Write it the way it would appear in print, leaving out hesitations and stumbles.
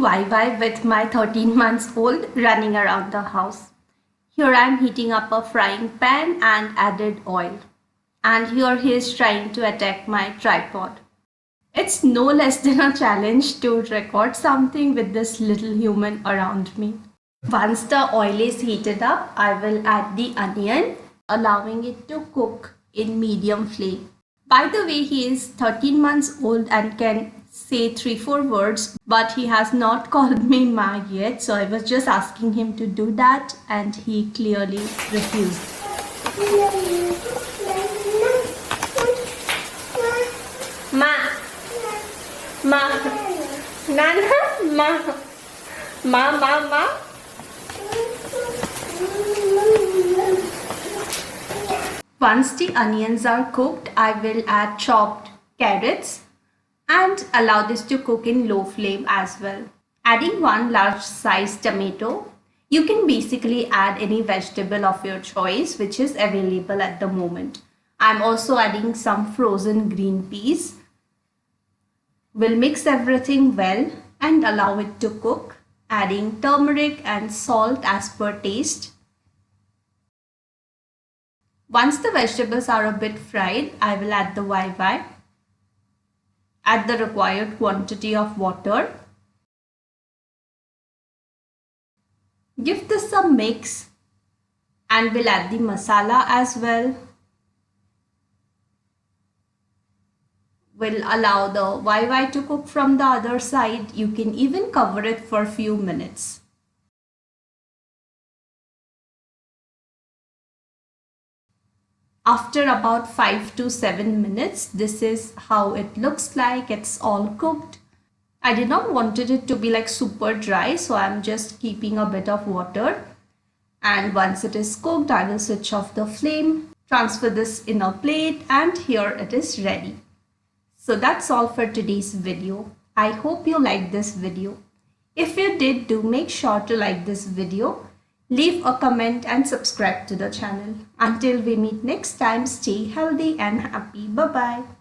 playing Wai Wai with my 13 months old running around the house. Here I am heating up a frying pan and added oil. And here he is trying to attack my tripod. It's no less than a challenge to record something with this little human around me. Once the oil is heated up, I will add the onion, allowing it to cook in medium flame. By the way, he is 13 months old and can say 3-4 words, but he has not called me Ma yet, so I was just asking him to do that and he clearly refused. Ma, Ma, Nana, Ma. Once the onions are cooked, I will add chopped carrots and allow this to cook in low flame as well. Adding 1 large sized tomato. You can basically add any vegetable of your choice which is available at the moment. I'm also adding some frozen green peas. We'll mix everything well and allow it to cook, adding turmeric and salt as per taste. Once the vegetables are a bit fried, I will add the Wai Wai. Add the required quantity of water. Give this a mix and we'll add the masala as well. We'll allow the Wai Wai to cook from the other side. You can even cover it for a few minutes. After about 5 to 7 minutes, this is how it looks like. It's all cooked. I did not wanted it to be like super dry, so I'm just keeping a bit of water. And once it is cooked, I will switch off the flame, transfer this in a plate, and here it is ready. So that's all for today's video. I hope you liked this video. If you did, do make sure to like this video. Leave a comment and subscribe to the channel. Until we meet next time, stay healthy and happy. Bye-bye.